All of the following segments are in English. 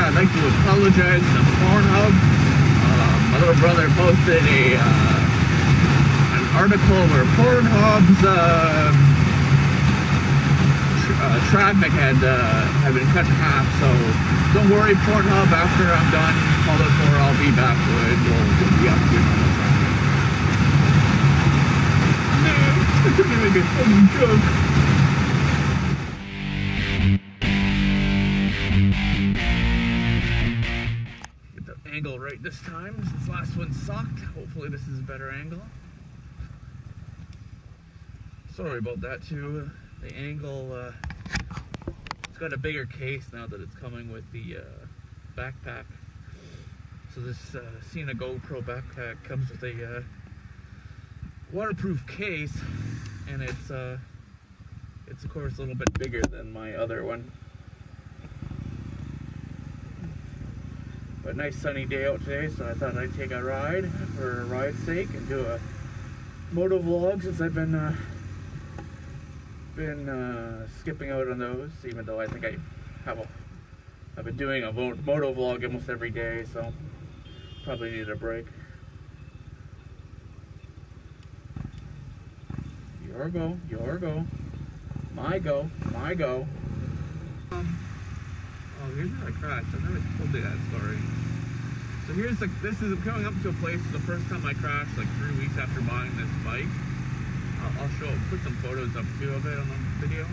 I'd like to apologize to Pornhub. My little brother posted an article where Pornhub's traffic had been cut in half, so don't worry, Pornhub, after I'm done, call it for, I'll be back with, we'll be up to your normal traffic. Man, it's gonna make a funny joke. Get the angle right this time, since last one sucked. Hopefully this is a better angle. Sorry about that too. The angle, it's got a bigger case now that it's coming with the backpack. So this Cena GoPro backpack comes with a waterproof case, and it's of course a little bit bigger than my other one. But nice sunny day out today, so I thought I'd take a ride for a ride's sake and do a moto vlog, since I've been skipping out on those, even though I think I've been doing a moto vlog almost every day, so probably need a break. Your go, my go. Oh, here's where I crashed. I've never told you that story. So this is coming up to a place, the first time I crashed, like 3 weeks after buying this bike. I'll put some photos up too of it on the video.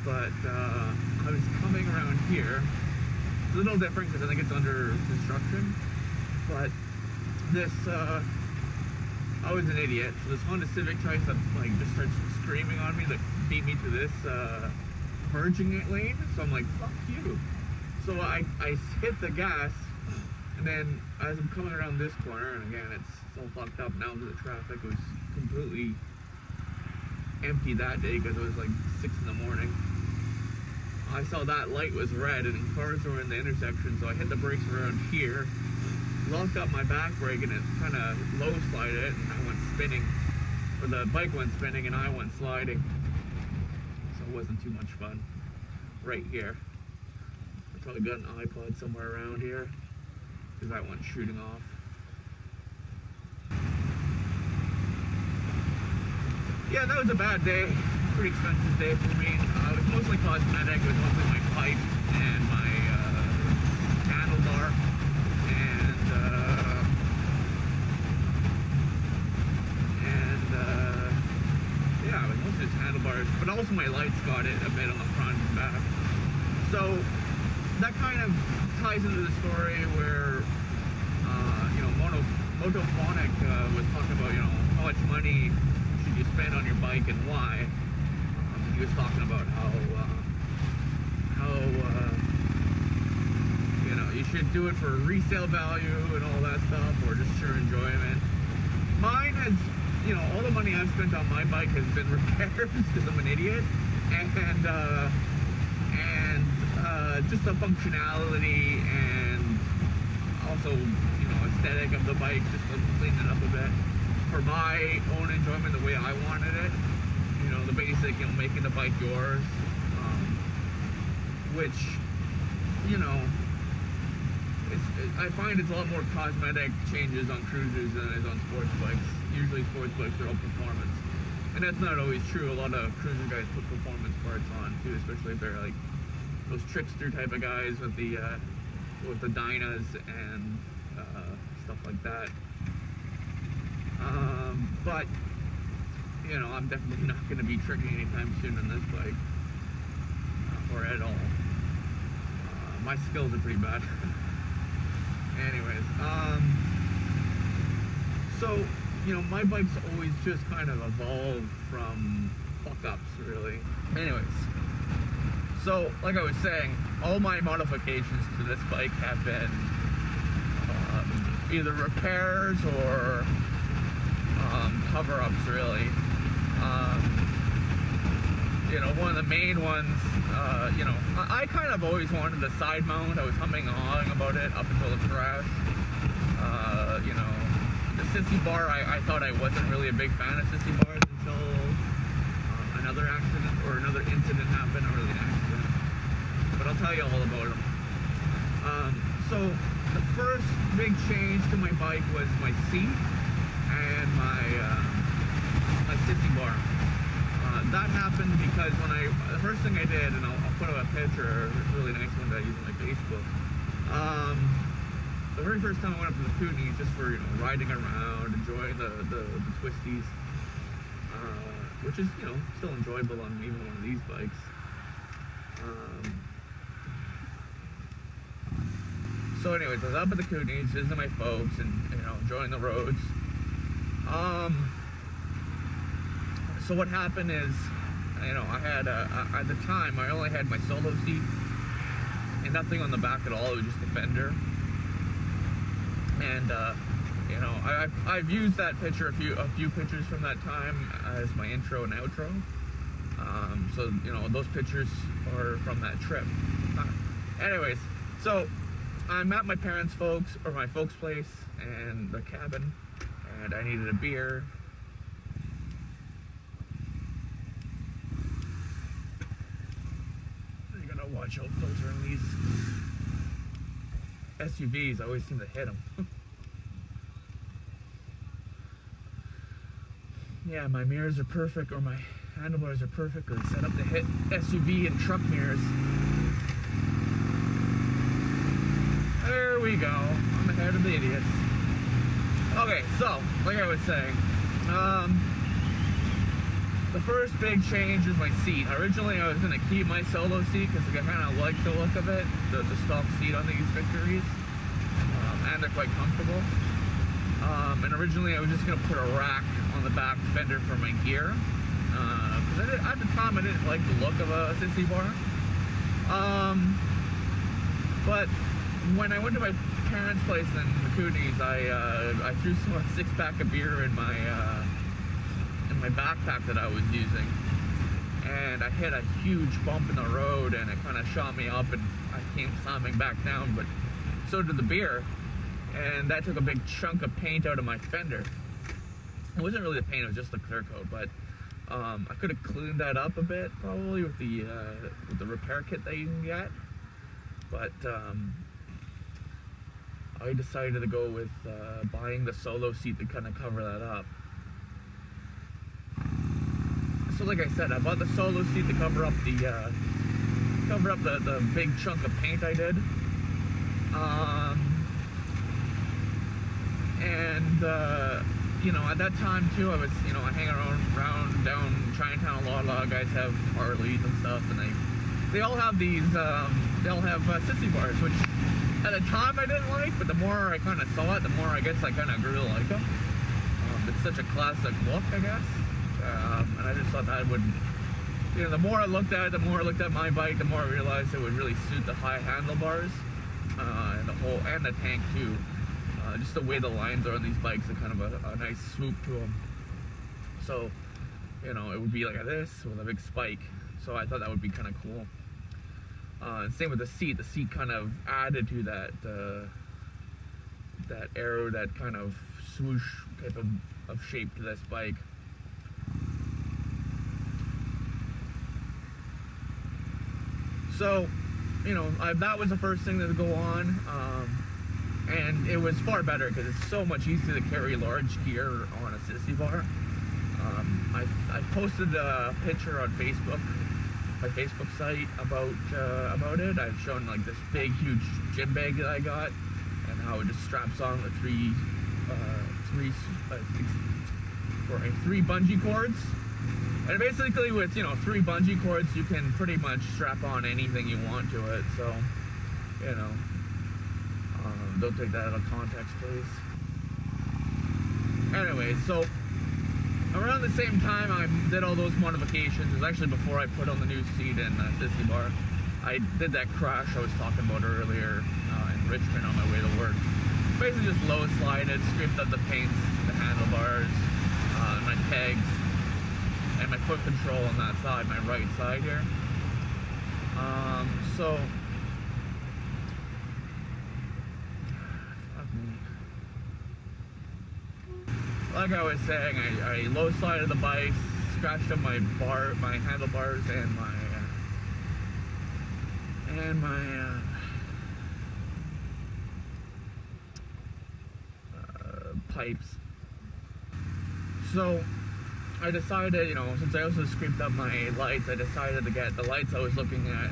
But I was coming around here. It's a little different because I think it's under construction. But this, I was an idiot. So this Honda Civic tries to just starts screaming on me to beat me to this merging lane. So I'm like, fuck you. So I hit the gas, and then as I'm coming around this corner, and again it's all fucked up now that the traffic was completely empty that day because it was like 6 in the morning. I saw that light was red and cars were in the intersection, so I hit the brakes around here, locked up my back brake, and it kind of low slided it, and I went spinning, or the bike went spinning and I went sliding. So it wasn't too much fun. Right here. I probably got an iPod somewhere around here because I went shooting off. Yeah, that was a bad day. Pretty expensive day for me. It was mostly cosmetic. It was mostly my pipe and my handlebar. And yeah, it was mostly just handlebars. But also my lights got it a bit on the front and back. So that kind of ties into the story where, you know, Motophonic was talking about, you know, how much money you spend on your bike and why. He was talking about how you know, you should do it for resale value and all that stuff, or just sheer enjoyment. Mine has, you know, all the money I've spent on my bike has been repairs because I'm an idiot, and just the functionality and also, you know, aesthetic of the bike, just to clean it up a bit for my own enjoyment, the way I wanted it. You know, the basic, you know, making the bike yours, which, you know, I find it's a lot more cosmetic changes on cruisers than it is on sports bikes. Usually sports bikes are all performance, and that's not always true. A lot of cruiser guys put performance parts on too, especially if they're like those trickster type of guys with the dynas and stuff like that. But you know, I'm definitely not going to be tricking anytime soon on this bike, or at all. My skills are pretty bad. Anyways, so, you know, my bike's always just kind of evolved from fuck-ups, really. Anyways, so, like I was saying, all my modifications to this bike have been either repairs or cover-ups, really. You know, one of the main ones, you know, I kind of always wanted the side mount. I was humming and hawing about it up until the crash. You know, the sissy bar, I thought I wasn't really a big fan of sissy bars until another accident or another incident happened. Not really an accident, but I'll tell you all about them. So the first big change to my bike was my seat and my sissy bar. That happened because the first thing I did, and I'll put up a picture, a really nice one that I use on my Facebook. The very first time I went up to the Kootenays, just for riding around, enjoying the twisties, which is still enjoyable on even one of these bikes. So anyways, I was up at the Kootenays, visiting my folks, and enjoying the roads. So what happened is, I had at the time I only had my solo seat and nothing on the back at all. It was just the fender. And I've used that picture, a few pictures from that time as my intro and outro. So those pictures are from that trip. Anyways, so I'm at my my folks' place and the cabin, and I needed a beer. I gotta watch out filtering these SUVs. I always seem to hit them. Yeah, my mirrors are perfect, or my handlebars are perfectly set up to hit SUV and truck mirrors. There we go. I'm ahead of the idiots. Okay, so, like I was saying, the first big change is my seat. Originally, I was going to keep my solo seat because I kind of like the look of it, the stock seat on these Victories, and they're quite comfortable. And originally, I was just going to put a rack on the back fender for my gear, because at the time, I didn't like the look of a sissy bar. But when I went to my parents' place in the Kootenays, I threw a 6-pack of beer in my backpack that I was using, and I hit a huge bump in the road, and it kind of shot me up, and I came slamming back down. But so did the beer, and that took a big chunk of paint out of my fender. It wasn't really the paint; it was just the clear coat. But I could have cleaned that up a bit, probably with the repair kit that you can get. But I decided to go with buying the solo seat to kind of cover that up. So like I said, I bought the solo seat to cover up the big chunk of paint I did. At that time too, I was, I hang around down Chinatown a lot. A lot of guys have Harleys and stuff, and they all have these, sissy bars, which at the time I didn't like, but the more I kind of saw it, the more I guess I kind of grew to like them. It's such a classic look, I guess. And I just thought that would, the more I looked at it, the more I looked at my bike, the more I realized it would really suit the high handlebars, and the tank too. Just the way the lines are on these bikes, are kind of a nice swoop to them. So, it would be like this with a big spike. So I thought that would be kind of cool. And same with the seat. The seat kind of added to that arrow, that kind of swoosh type of shape to this bike. So, that was the first thing that would go on. And it was far better because it's so much easier to carry large gear on a sissy bar. I posted a picture on Facebook, my Facebook site, about it. I've shown like this big, huge gym bag that I got, and how it just straps on with three bungee cords. And basically, with 3 bungee cords, you can pretty much strap on anything you want to it. So, don't take that out of context, please. Anyway, so around the same time I did all those modifications, it was actually before I put on the new seat and sissy bar. I did that crash I was talking about earlier in Richmond on my way to work. Basically just low slided, scraped up the paints, the handlebars, my pegs, and my foot control on that side, my right side here. So like I was saying, I low slided the bike, scratched up my handlebars and my pipes. So I decided, since I also scraped up my lights, I decided to get the lights I was looking at,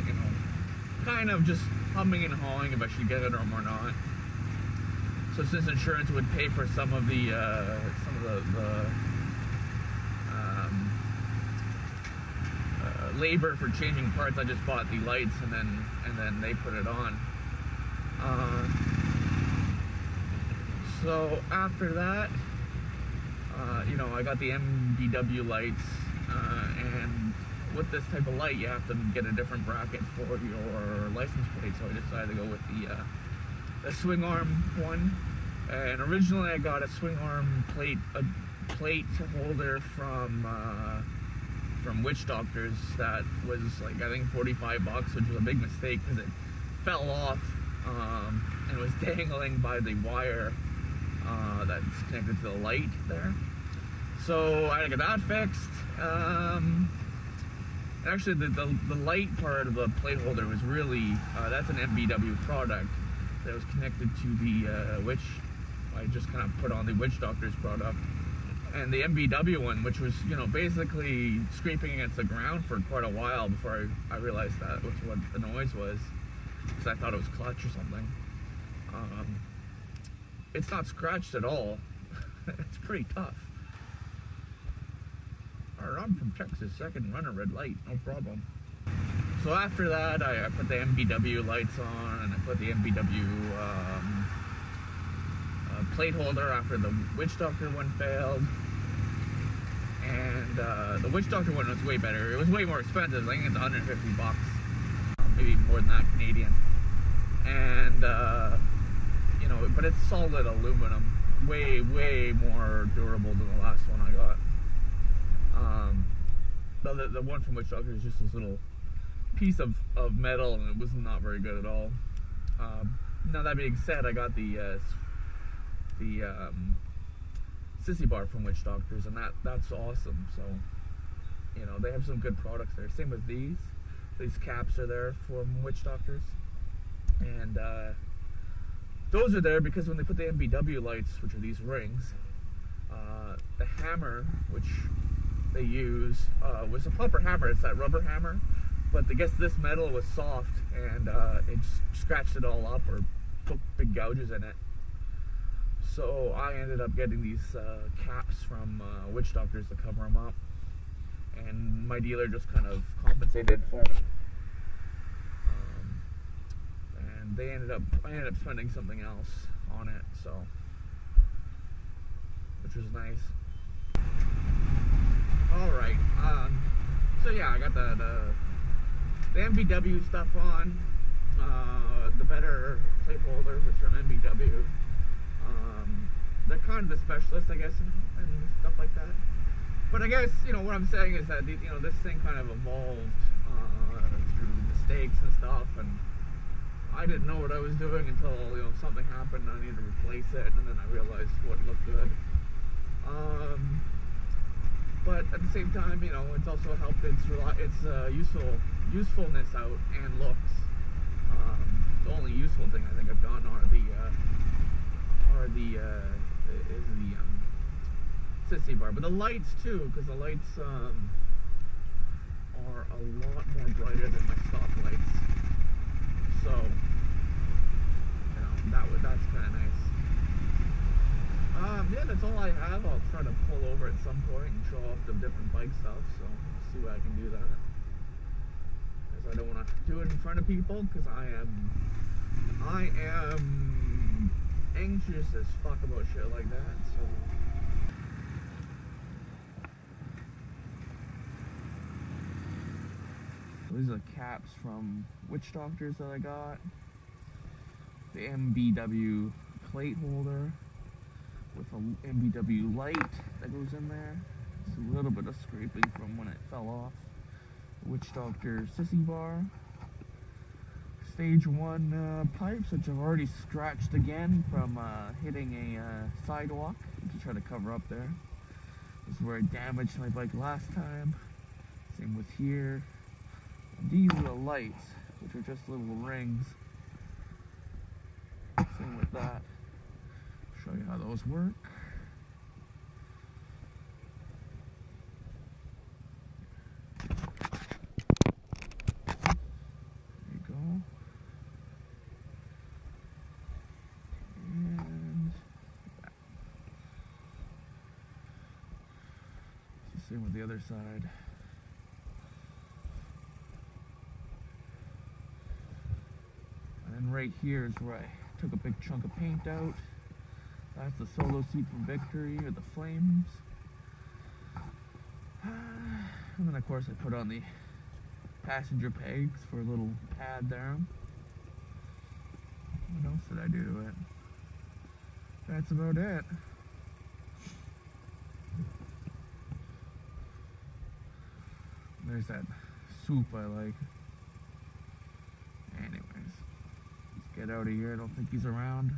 kind of just humming and hawing if I should get them or not. So since insurance would pay for some of the labor for changing parts, I just bought the lights and then they put it on. So after that, I got the MBW lights, and with this type of light, you have to get a different bracket for your license plate. So I decided to go with the swing arm one. And originally, I got a swing arm plate holder from Witch Doctors that was like, I think $45, which was a big mistake because it fell off and was dangling by the wire that's connected to the light there. So I had to get that fixed. Actually, the light part of the plate holder was really, that's an MBW product that was connected to the Witch. I just kind of put on the Witch Doctors product. And the MBW one, which was, basically scraping against the ground for quite a while before I realized that was what the noise was, because I thought it was clutch or something. It's not scratched at all. It's pretty tough. I'm from Texas, I can run a red light, no problem. So after that, I put the MBW lights on, and I put the MBW plate holder after the Witch Doctor one failed. And the Witch Doctor one was way better. It was way more expensive. I think it's $150, maybe more than that Canadian. And but it's solid aluminum, way more durable than the last one I got. The one from Witch Doctor is just this little piece of metal, and it was not very good at all. Now that being said, I got the sissy bar from Witch Doctors, and that's awesome. So they have some good products there. Same with these caps are there from Witch Doctors, and those are there because when they put the MBW lights, which are these rings, the hammer which they use was a proper hammer. It's that rubber hammer, but I guess this metal was soft, and it scratched it all up or took big gouges in it. So I ended up getting these caps from Witch Doctors to cover them up, and my dealer just kind of compensated for me. And I ended up spending something else on it, so which was nice. All right, so yeah, I got the MBW stuff on, the better plate holder was from MBW. They're kind of the specialist, I guess, and stuff like that. But I guess, what I'm saying is that, this thing kind of evolved through mistakes and stuff, and I didn't know what I was doing until, something happened and I needed to replace it, and then I realized what looked good. But at the same time, it's also helped its usefulness out and looks. The only useful thing I think I've done is the sissy bar, but the lights too, because the lights are a lot more brighter than my stock lights. So that's kind of nice. Yeah, that's all I have. I'll try to pull over at some point and show off the different bike stuff. So see what I can do that. Because I don't want to do it in front of people, because I am anxious as fuck about shit like that. So. These are caps from Witch Doctors that I got. The MBW plate holder with an MBW light that goes in there. It's a little bit of scraping from when it fell off. Witch Doctor sissy bar. Stage 1 pipes, which I've already scratched again from hitting a sidewalk to try to cover up there. This is where I damaged my bike last time. Same with here. And these are the lights, which are just little rings. Same with that. Show you how those work. Same with the other side. And then right here is where I took a big chunk of paint out. That's the solo seat from Victory, or the Flames. And then of course I put on the passenger pegs for a little pad there. What else did I do to it? That's about it. There's that soup I like. Anyways, let's get out of here. I don't think he's around.